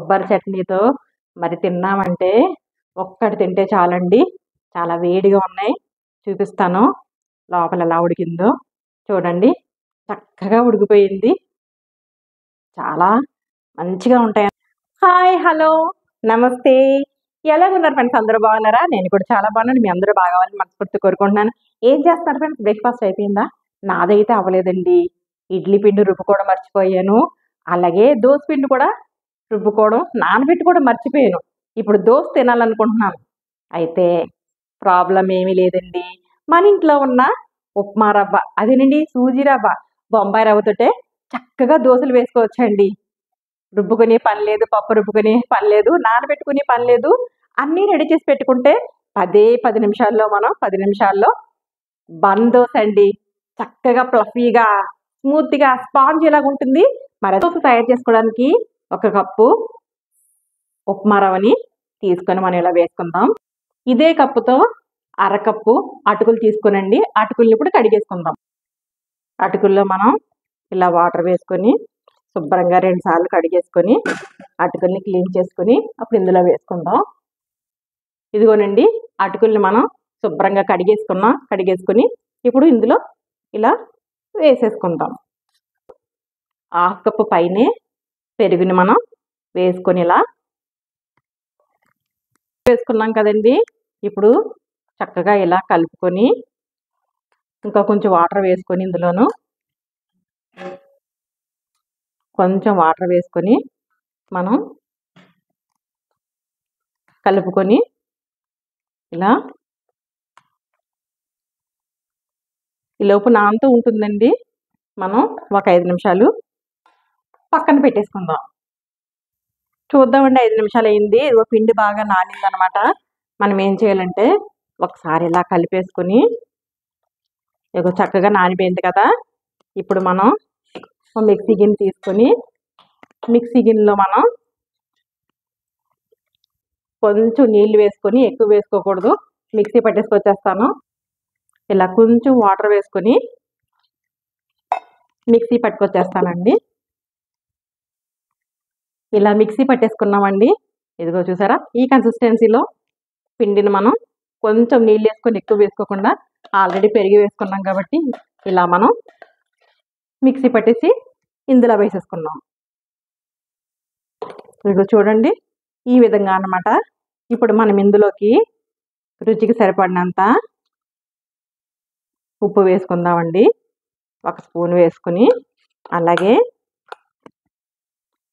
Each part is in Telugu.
కొబ్బరి చట్నీతో మరి తిన్నామంటే ఒక్కటి తింటే చాలండి. చాలా వేడిగా ఉన్నాయి. చూపిస్తాను లోపల ఎలా ఉడికిందో. చూడండి, చక్కగా ఉడికిపోయింది. చాలా మంచిగా ఉంటాయి. హాయ్, హలో, నమస్తే. ఎలాగున్నారు ఫ్రెండ్స్? అందరూ బాగున్నారా? నేను కూడా చాలా బాగున్నాను. మీ అందరూ బాగావాలని మనస్ఫూర్తి కోరుకుంటున్నాను. ఏం చేస్తున్నారు ఫ్రెండ్స్? బ్రేక్ఫాస్ట్ అయిపోయిందా? నాదైతే అవ్వలేదండి. ఇడ్లీ పిండి రుబ్బుకోవడం మర్చిపోయాను. అలాగే దోశ పిండి కూడా రుబ్బుకోవడం నానబెట్టుకోవడం మర్చిపోయాను. ఇప్పుడు దోశ తినాలనుకుంటున్నాను. అయితే ప్రాబ్లం ఏమీ లేదండి. మన ఇంట్లో ఉన్న ఉప్మా రవ్వ, అదేనండి సూజీ రవ్వ, బొంబాయి రవ్వతోటే చక్కగా దోశలు వేసుకోవచ్చండి. రుబ్బుకునే పని లేదు, పప్పు రుబ్బుకునే పని లేదు, నానబెట్టుకునే పని లేదు. అన్నీ రెడీ చేసి పెట్టుకుంటే 10 నిమిషాల్లో 10 నిమిషాల్లో బన్ దోశ అండి. చక్కగా ఫ్లఫీగా, స్మూత్గా, స్పాంజ్ లాగా ఉంటుంది. మరి దోశ తయారు చేసుకోవడానికి 1 కప్పు ఉప్మా రవ్వని తీసుకొని మనం ఇలా వేసుకుందాం. ఇదే కప్పుతో 1/2 కప్పు అటుకులు తీసుకునండి. అటుకుల్ని ఇప్పుడు కడిగేసుకుందాం. అటుకుల్లో మనం ఇలా వాటర్ వేసుకొని శుభ్రంగా 2 సార్లు కడిగేసుకొని అటుకుల్ని క్లీన్ చేసుకొని అప్పుడు ఇందులో వేసుకుందాం. ఇదిగోనండి, అటుకుల్ని మనం శుభ్రంగా కడిగేసుకొని ఇప్పుడు ఇందులో ఇలా వేసేసుకుందాం. 1/2 కప్పు పైనే పెరుగుని మనం వేసుకొని ఇలా వేసుకున్నాం కదండి. ఇప్పుడు చక్కగా ఇలా కలుపుకొని ఇంకా కొంచెం వాటర్ వేసుకొని ఇందులోను కొంచెం వాటర్ వేసుకొని మనం కలుపుకొని ఇలా ఈలోపు నానుతూ ఉంటుందండి. మనం ఒక 5 నిమిషాలు పక్కన పెట్టేసుకుందాం. చూద్దామండి, 5 నిమిషాలు అయింది. ఇదిగో పిండి బాగా నానిందనమాట. మనం ఏం చేయాలంటే ఒకసారి ఇలా కలిపేసుకొని ఇదిగో చక్కగా నానిపోయింది కదా. ఇప్పుడు మనం మిక్సీ గిన్నె తీసుకొని మిక్సీ గిన్నెలో మనం కొంచెం నీళ్లు వేసుకొని, ఎక్కువ వేసుకోకూడదు, మిక్సీ పట్టేసుకొచ్చేస్తాను. ఇలా కొంచెం వాటర్ వేసుకొని మిక్సీ పట్టుకొచ్చేస్తానండి. ఇలా మిక్సీ పట్టేసుకున్నామండి. ఇదిగో చూసారా, ఈ కన్సిస్టెన్సీలో పిండిని మనం కొంచెం నీళ్ళు వేసుకొని, ఎక్కువ వేసుకోకుండా, ఆల్రెడీ పెరిగి వేసుకున్నాం కాబట్టి ఇలా మనం మిక్సీ పట్టేసి ఇందులో వేసేసుకున్నాం. ఇదిగో చూడండి, ఈ విధంగా అన్నమాట. ఇప్పుడు మనం ఇందులోకి రుచికి సరిపడినంత ఉప్పు వేసుకుందామండి. 1 స్పూన్ వేసుకుని, అలాగే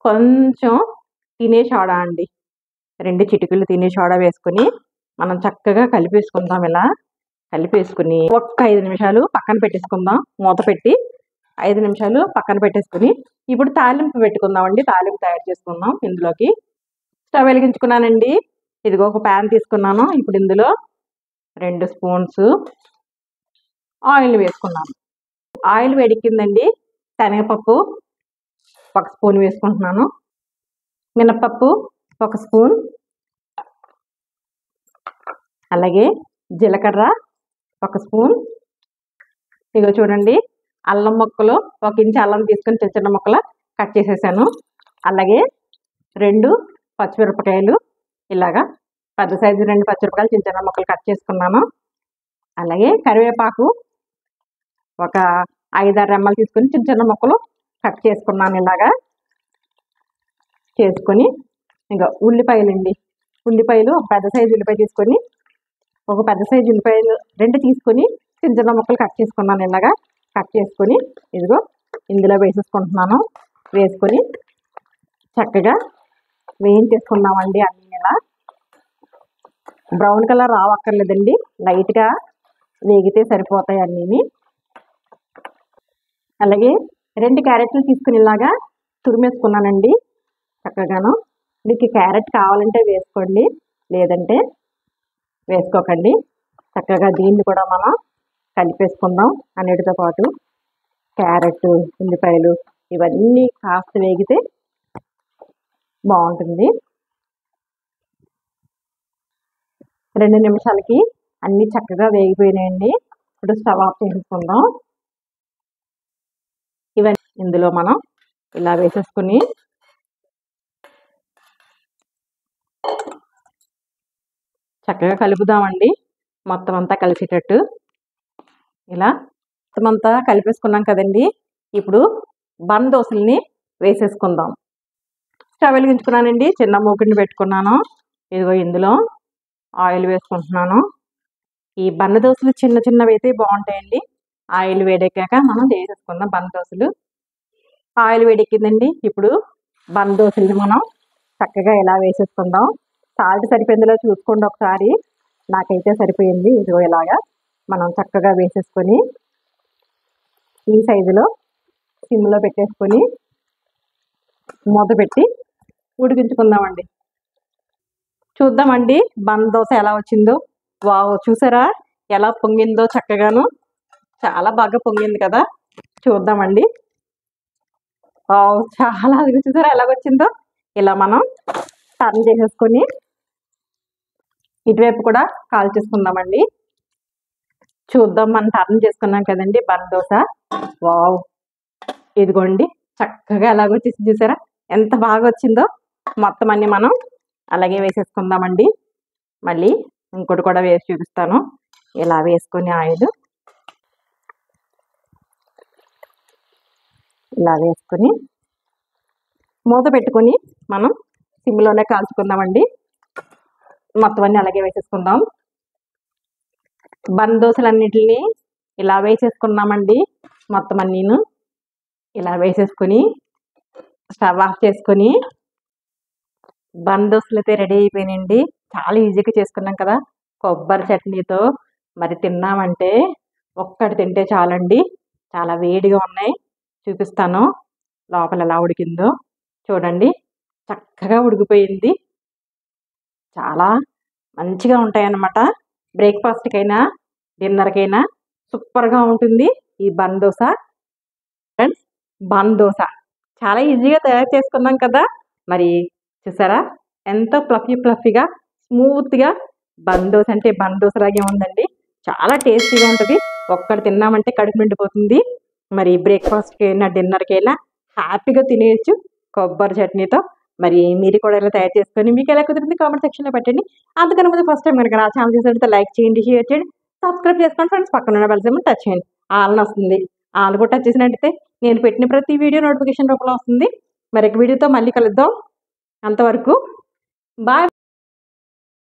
కొంచెం తినే సోడా అండి, 2 చిటికలు తినే సోడా వేసుకుని మనం చక్కగా కలిపేసుకుందాం. ఇలా కలిపేసుకుని ఒక్క 5 నిమిషాలు పక్కన పెట్టేసుకుందాం. మూత పెట్టి 5 నిమిషాలు పక్కన పెట్టేసుకుని ఇప్పుడు తాలింపు పెట్టుకుందామండి. తాలింపు తయారు చేసుకుందాం. ఇందులోకి స్టవ్ వెలిగించుకున్నానండి. ఇదిగో ఒక ప్యాన్ తీసుకున్నాను. ఇప్పుడు ఇందులో 2 స్పూన్స్ ఆయిల్ వేసుకున్నాను. ఆయిల్ వేడెక్కిందండి. శనగపప్పు 1 స్పూన్ వేసుకుంటున్నాను. మినపప్పు 1 స్పూన్, అలాగే జీలకర్ర 1 స్పూన్. ఇదిగో చూడండి, అల్లం ముక్కలు 1 ఇంచు అల్లం తీసుకొని చిన్న చిన్న ముక్కలు కట్ చేసేసాను. అలాగే 2 పచ్చిమిరపకాయలు, ఇలాగా పెద్ద సైజు 2 పచ్చిమిరపకాయలు చిన్న చిన్న ముక్కలు కట్ చేసుకున్నాను. అలాగే కరివేపాకు 1 5-6 రెమ్మలు తీసుకొని చిన్న చిన్న ముక్కలు కట్ చేసుకున్నాను. ఇలాగా చేసుకొని ఇంకా ఉల్లిపాయలండి, ఉల్లిపాయలు 1 పెద్ద సైజు ఉల్లిపాయ తీసుకొని 1 పెద్ద సైజు ఉల్లిపాయలు 2 తీసుకొని చిన్న చిన్న ముక్కలు కట్ చేసుకున్నాను. ఇలాగా కట్ చేసుకొని ఇదిగో ఇందులో వేసేసుకుంటున్నాను. వేసుకొని చక్కగా వేయించేసుకున్నామండి. అన్నీ ఇలా బ్రౌన్ కలర్ రావక్కర్లేదండి, లైట్గా వేగితే సరిపోతాయి అన్నీని. అలాగే 2 క్యారెట్లు తీసుకుని ఇలాగా తురిమేసుకున్నానండి చక్కగాను. మీకు క్యారెట్ కావాలంటే వేసుకోండి, లేదంటే వేసుకోకండి. చక్కగా దీన్ని కూడా మనం కలిపేసుకుందాం. అన్నిటితో పాటు క్యారెట్, ఉల్లిపాయలు ఇవన్నీ కాస్త వేగితే బాగుంటుంది. 2 నిమిషాలకి అన్నీ చక్కగా వేగిపోయినాయండి. ఇప్పుడు స్టవ్ ఆఫ్ చేసుకుందాం. ఇవన్నీ ఇందులో మనం ఇలా వేసేసుకుని చక్కగా కలుపుదామండి మొత్తం అంతా కలిసేటట్టు. ఇలా మొత్తం అంతా కలిపేసుకున్నాం కదండి. ఇప్పుడు బన్ దోశల్ని వేసేసుకుందాం. స్టవ్ వెలిగించుకున్నానండి. చిన్న మూకుడిని పెట్టుకున్నాను. ఇదిగో ఇందులో ఆయిల్ వేసుకుంటున్నాను. ఈ బన్న దోశలు చిన్న చిన్నవి అయితే బాగుంటాయండి. ఆయిల్ వేడెక్కాక మనం వేసేసుకుందాం బన్న దోశలు. ఆయిల్ వేడెక్కిందండి. ఇప్పుడు బన్న దోశల్ని మనం చక్కగా ఇలా వేసేసుకుందాం. సాల్ట్ సరిపోయిందిలో చూసుకోండి ఒకసారి. నాకైతే సరిపోయింది. ఇదిగో ఇలాగా మనం చక్కగా వేసేసుకొని ఈ సైజులో సిమ్లో పెట్టేసుకొని మూత పెట్టి ఉడికించుకుందామండి. చూద్దామండి బన్ దోశ ఎలా వచ్చిందో. వావ్, చూసారా ఎలా పొంగిందో చక్కగాను. చాలా బాగా పొంగింది కదా. చూద్దామండి. వావ్, చాలా చూసారా ఎలాగొచ్చిందో. ఇలా మనం టర్న్ చేసేసుకొని ఇటువైపు కూడా కాల్చేసుకుందామండి. చూద్దాం, మనం టర్న్ చేసుకున్నాం కదండి బన్ దోశ. వావ్, ఇదిగోండి చక్కగా ఎలాగొచ్చేసి చూసారా ఎంత బాగా వచ్చిందో. మొత్తం అన్ని మనం అలాగే వేసేసుకుందామండి. మళ్ళీ ఇంకోటి కూడా వేసి చూపిస్తాను. ఇలా వేసుకొని ఆయిల్ ఇలా వేసుకొని మూత పెట్టుకొని మనం సిమ్లోనే కాల్చుకుందామండి. మొత్తం అన్ని అలాగే వేసేసుకుందాం. బన్ దోశలన్నిటిని ఇలా వేసేసుకున్నామండి. మొత్తం అన్నీను ఇలా వేసేసుకొని స్టవ్ ఆఫ్ చేసుకొని బన్ దోశలు అయితే రెడీ అయిపోయినాయండి. చాలా ఈజీగా చేసుకున్నాం కదా కొబ్బరి చట్నీతో. మరి తిన్నామంటే ఒక్కటి తింటే చాలండి. చాలా వేడిగా ఉన్నాయి. చూపిస్తాను లోపల ఎలా ఉడికిందో. చూడండి చక్కగా ఉడికిపోయింది. చాలా మంచిగా ఉంటాయన్నమాట. బ్రేక్ఫాస్ట్కైనా డిన్నర్కైనా సూపర్గా ఉంటుంది ఈ bun dosa. Friends, bun dosa చాలా ఈజీగా తయారు చేసుకున్నాం కదా. మరి చూసారా ఎంతో ఫ్లఫీగా స్మూత్గా బన్ దోశ అంటే బన్ దోశ లాగే ఉందండి. చాలా టేస్టీగా ఉంటుంది. ఒక్కటి తిన్నామంటే కడుపు నిండిపోతుంది. మరి బ్రేక్ఫాస్ట్కైనా డిన్నర్కైనా హ్యాపీగా తినేయచ్చు కొబ్బరి చట్నీతో. మరి మీరు కూడా ఇలా తయారు చేసుకొని మీకు ఎలా కుదిరింది కామెంట్ సెక్షన్లో పెట్టండి. అందుకని ముందు ఫస్ట్ టైం కనుక నా ఛానల్ చూసినట్లయితే లైక్ చేయండి, షేర్ చేయండి, సబ్స్క్రైబ్ చేసుకోండి. ఫ్రెండ్స్, పక్కన ఉన్న బెల్ సింబల్ టచ్ చేయండి. ఆల్ వస్తుంది. ఆల్ కూడా టచ్ చేసినట్టయితే నేను పెట్టిన ప్రతి వీడియో నోటిఫికేషన్ రూపంలో వస్తుంది. మరొక వీడియోతో మళ్ళీ కలుద్దాం. అంతవరకు బాయ్.